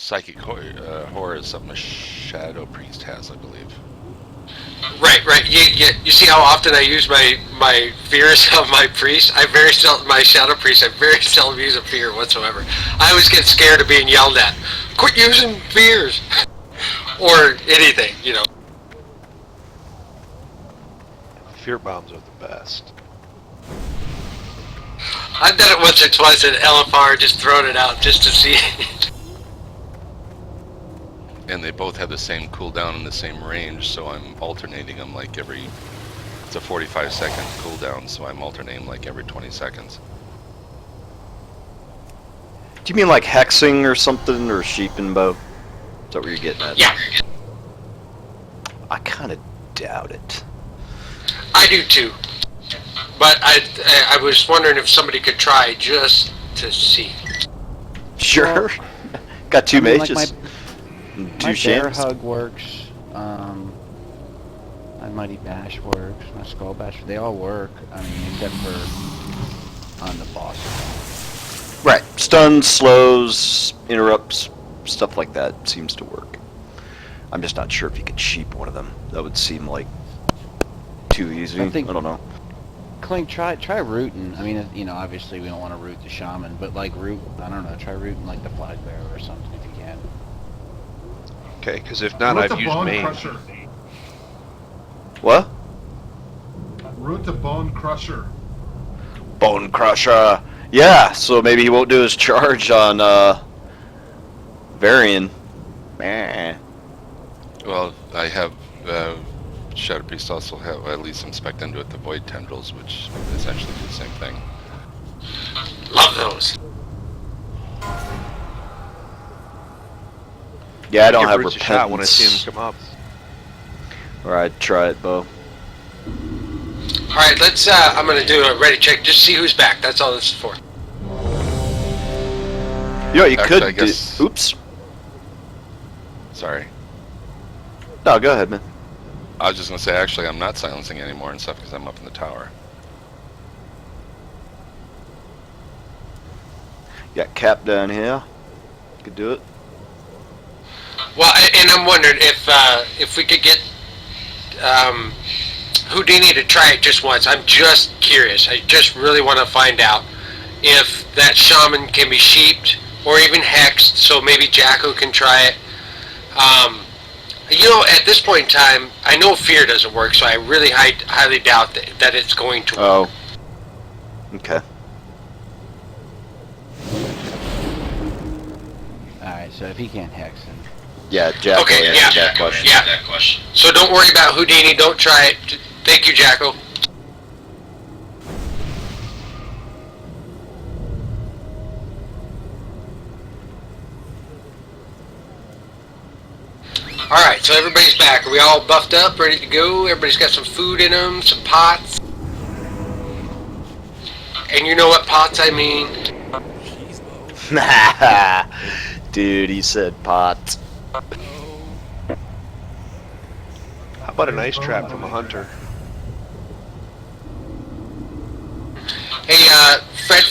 Psychic horror is something a shadow priest has, I believe. Right. You see how often I use my fears of my priest? I very seldom, my shadow priest, I very seldom use a fear whatsoever. I always get scared of being yelled at. Quit using fears! Or anything, you know. Fear bombs are the best. I've done it once or twice at LFR, just throwing it out just to see. And they both have the same cooldown and the same range, so I'm alternating them like every... It's a 45-second cooldown, so I'm alternating like every 20 seconds. Do you mean like hexing or something, or sheeping bow? Is that what you're getting at? Yeah. I kind of doubt it. I do too. But I was wondering if somebody could try just to see. Sure. Got two mages. Like and my two bear shams. hug works. My mighty bash works. My skull bash. They all work. I mean, except for on the boss. Right. Stuns, slows, interrupts, stuff like that seems to work. I'm just not sure if you could sheep one of them. That would seem like too easy. I don't know. Clink, try rooting. I mean, you know, obviously we don't want to root the shaman, but like root. I don't know. Try rooting like the flag bearer or something if you can. Okay, because if not, Root I've the used Bone main. Crusher. What? Root the Bone Crusher. Bone Crusher. Yeah, so maybe he won't do his charge on Varian. Meh. Well, I have Shadow Priest also have at least inspect into it the Void Tendrils, which essentially do the same thing. Love those. Yeah, I don't Give have Bruce repentance. a shot when I see him come up. Or I'd try it, Bo. Alright, let's, I'm gonna do a ready check, just see who's back. That's all this is for. You know what you Actually, could I guess- do? Oops. Sorry. No, go ahead, man. I was just going to say, actually, I'm not silencing anymore and stuff because I'm up in the tower. Got Cap down here. Could do it. Well, and I'm wondering if we could get Houdini to try it just once. I'm just curious. I just really want to find out if that shaman can be sheeped or even hexed, so maybe Jacko can try it. You know, at this point in time, I know fear doesn't work, so I really highly doubt that it's going to work. Oh. Okay. All right. So if he can't hex, then Yeah, Jack Okay, will yeah, answer that question. yeah. So don't worry about Houdini. Don't try it. Thank you, Jacko. Alright, so everybody's back. Are we all buffed up, ready to go? Everybody's got some food in them, some pots. And you know what pots I mean. Dude, he said pot. How about an ice trap from a hunter? Hey, Fred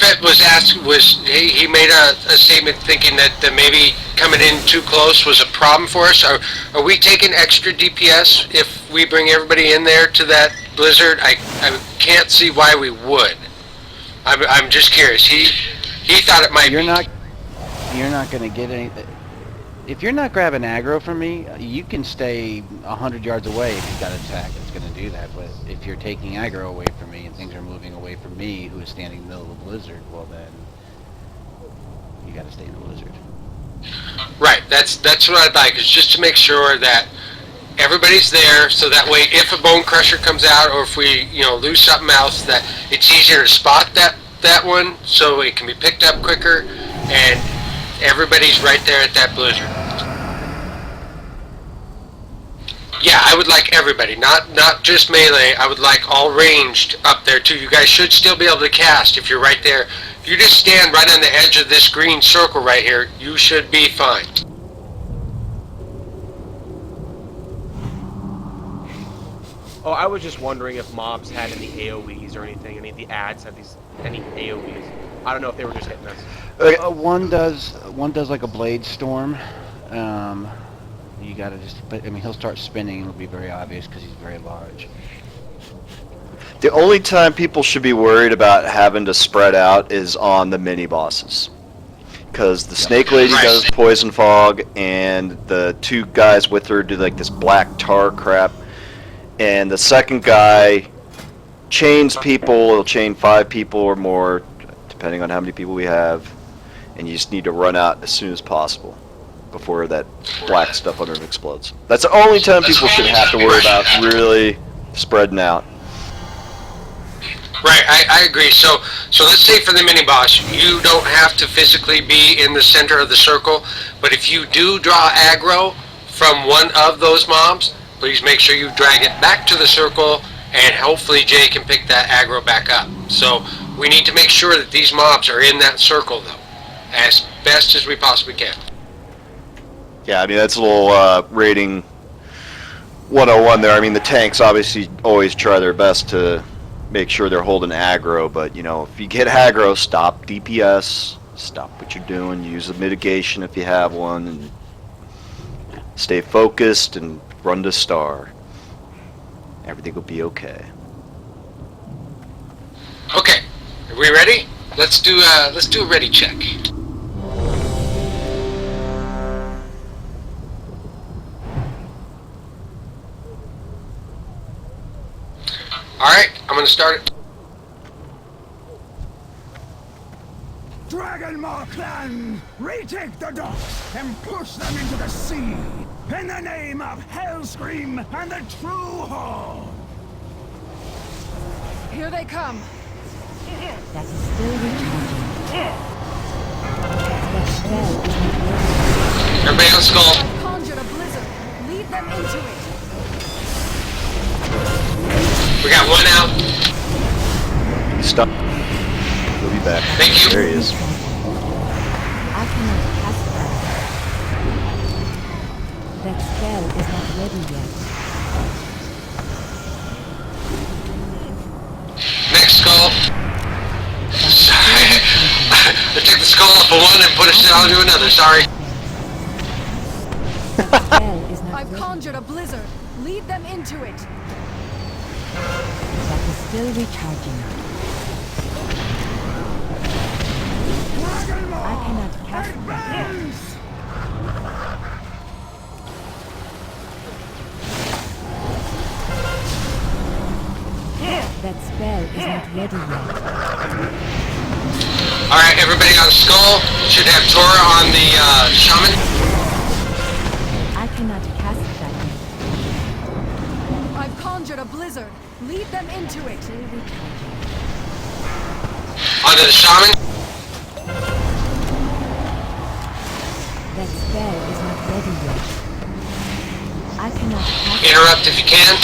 he made a statement thinking that maybe coming in too close was a problem for us. Are we taking extra DPS if we bring everybody in there to that blizzard? I can't see why we would. I'm just curious. He thought it might you're be. not gonna get any. If you're not grabbing aggro from me, you can stay 100 yards away if you've got an attack that's going to do that. But if you're taking aggro away from me and things are moving away from me, who is standing in the middle of the blizzard, well then, you got to stay in the blizzard. Right, that's what I'd like, is just to make sure that everybody's there, so that way if a Bone Crusher comes out, or if we, lose something else, that it's easier to spot that one, so it can be picked up quicker, and everybody's right there at that blizzard. Yeah, I would like everybody, not just melee. I would like all ranged up there too. You guys should still be able to cast if you're right there. If you just stand right on the edge of this green circle right here, you should be fine. Oh, I was just wondering if mobs had any AoEs or anything. Any of the ads had any AoEs. I don't know if they were just hitting us. One does like a blade storm, You gotta just, but I mean, he'll start spinning and it'll be very obvious because he's very large. The only time people should be worried about having to spread out is on the mini bosses. Because the Snake Lady Right. does Poison Fog, and the two guys with her do like this black tar crap. And the second guy chains people, he'll chain 5 people or more, depending on how many people we have. And you just need to run out as soon as possible before that black stuff under him explodes. That's the only time people should have to worry about really spreading out. Right, I agree. So let's say for the mini boss, you don't have to physically be in the center of the circle, but if you do draw aggro from one of those mobs, please make sure you drag it back to the circle, and hopefully Jay can pick that aggro back up. So we need to make sure that these mobs are in that circle, though, as best as we possibly can. Yeah, I mean, that's a little rating 101 there. I mean, the tanks obviously always try their best to make sure they're holding aggro, but, you know, if you get aggro, stop DPS, stop what you're doing, use the mitigation if you have one, and stay focused and run to star. Everything will be okay. Okay, are we ready? Let's do a ready check. Alright, I'm gonna start it. Dragonmaw clan, retake the docks and push them into the sea in the name of Hellscream and the True Horde. Here they come. That is still recharging. That spell is not ready. Everybody on skull. Conjured a blizzard. Lead them into it. We got one out. Stop. He'll be back. Thank you. There he is. I cannot cast that. That spell is not ready yet. Next skull. Sorry. I took the skull off of one and put it down to another, sorry. That spell is not I've ready. conjured a blizzard. Lead them into it. That is still recharging. I cannot cast that yet. That spell is not ready yet. Alright, everybody on skull should have Tora on the shaman. I cannot cast that yet. I've conjured a blizzard. Lead them into it. Still recharging. Onto the shaman. That spell is not ready yet. I cannot cast Interrupt if you can.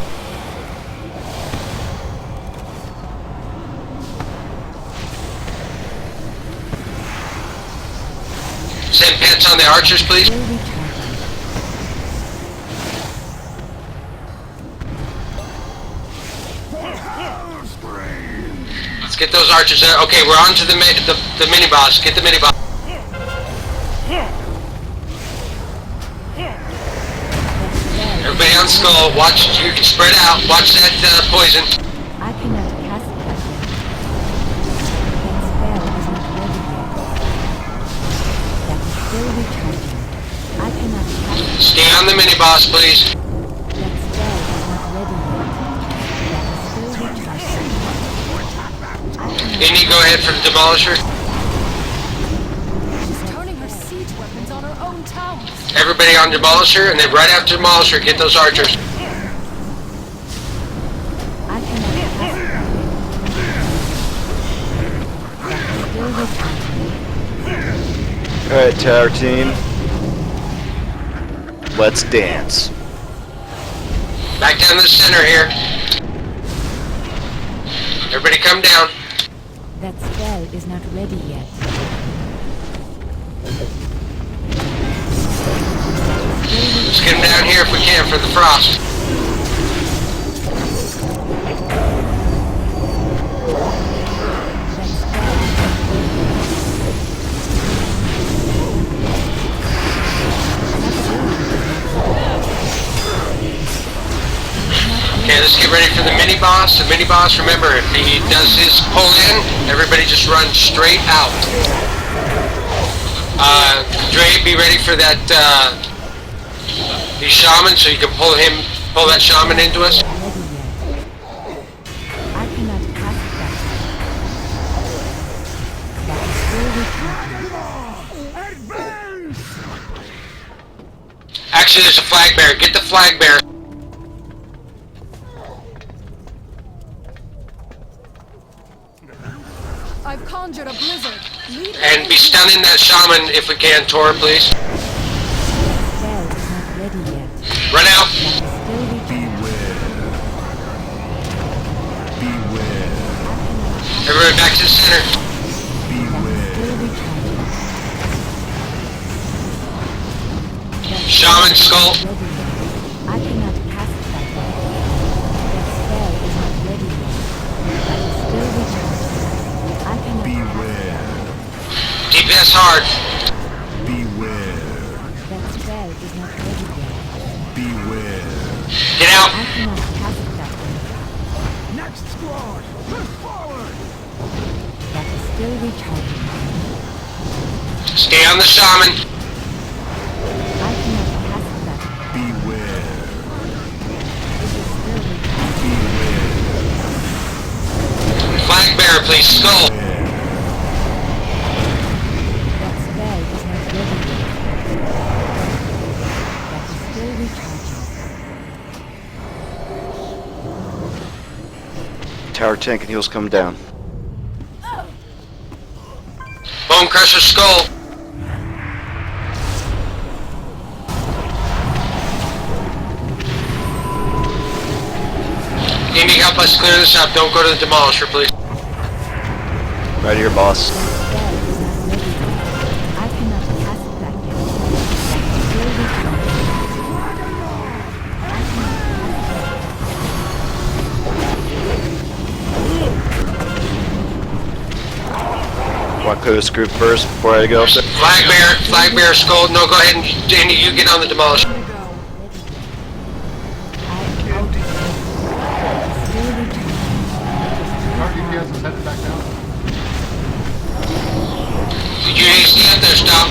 Send pets on the archers, please. still recharging. Let's get those archers there. Okay, we're on to the mini boss. Get the mini boss. Everybody on skull, watch. You can spread out. Watch that poison. I cannot cast that yet. That spell is not ready yet. That is still recharging. I cannot cast it. Stay on the mini boss, please. That spell is not ready yet. That is still recharging. Indy, go ahead for the demolisher. She's turning her siege weapons on her own towns. Everybody on demolisher, and then right after demolisher, get those archers. I cannot cast it. That is still recharging. Alright, tower team. Let's dance. Back down to the center here. Everybody come down. That spell is not ready yet. Let's get them down here if we can for the frost. That get ready for the mini boss. The mini boss, remember, if he does his pull in, everybody just run straight out. Dre, be ready for that, the shaman, so you can pull that shaman into us. I cannot cast that. That is still recharging. Advance! Actually, there's a flag bearer. Get the flag bearer. I've conjured a blizzard. Lead them And be into it. stunning that shaman if we can, Tor, please. Spell is not ready yet. Run out. Still recharging. Everybody back to the center. Still recharging. Shaman skull. Ready yet. I cannot cast that yet. That spell is not ready yet. That is still recharging. I cannot DPS hard. That spell is not ready yet. Get out. I cannot cast that yet. Next squad, push forward! That is still recharging. Stay on the shaman. I cannot cast that yet. This is still recharging. Flag bearer, please. Skull. That spell is not ready yet. That is still recharging. Tower tank and heals coming down. Bone crusher skull. Amy, help us clear this up. Don't go to the demolisher, please. Right here, boss. Spell is not ready yet. I cannot cast that yet. That is still recharging. I cannot Want to group first before I go? Flag bearer skull. No, go ahead and Danny, you get on the demolisher. cast still recharging. Our DPS is headed back down. Did you AC up there? Stop.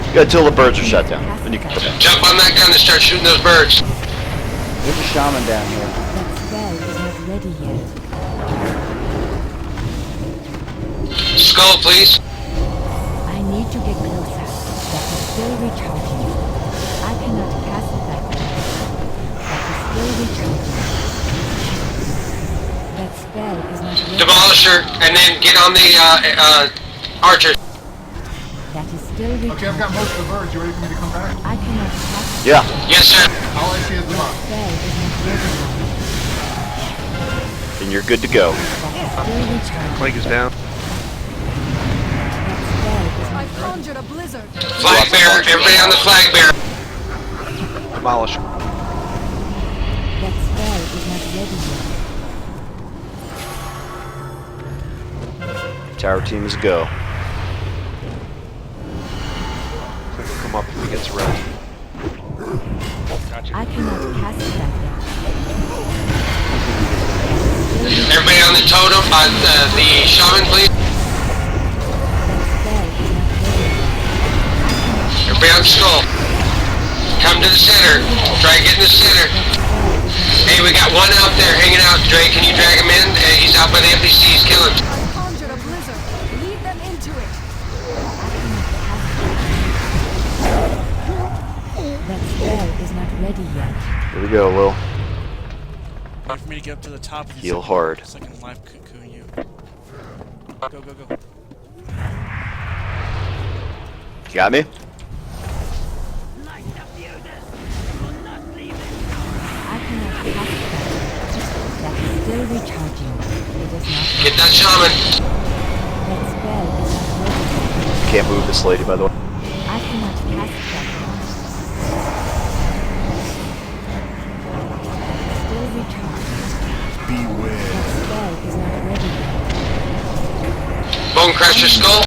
You gotta till the birds are shut down. Then you can put them. Jump on that gun and start shooting those birds. There's a shaman down here. That spell is not ready yet. Skull, please. I need to get closer. That is still recharging. I cannot cast that yet. That is still recharging. That spell is not ready. Demolisher, and then get on the archer. That is still recharging. Okay, I've got most of the birds. You ready for me to come back? I cannot cast Yeah. Yes, sir. All I see is the box. spell is not ready yet. And you're good to go. That is still recharging. Clank is down. That spell is not I've conjured a blizzard. Flag bearer. Everybody on the flag bearer. Demolish. That spell is not ready yet. Tower team is go. Clank will come up if he gets ready. I cannot cast that yet. Everybody on the totem, the shaman, please. That spell is not ready yet. Everybody on skull. Come to the center. Try and get in the center. Hey, we got one out there hanging out. Dre, can you drag him in? He's out by the NPCs. Kill him. I've conjured a blizzard. Lead them into it. That spell is not ready yet. Here we go, Will. Wait for me to get up to the top of the Heal hard. so I can live cocoon you. Go, go, go. You got me? I cannot cast that. That is still recharging. It is not. Get that shaman. That spell is not ready yet. Can't move this lady, by the way. I cannot cast that. Still recharging. That spell is not ready yet. Bone crusher skull.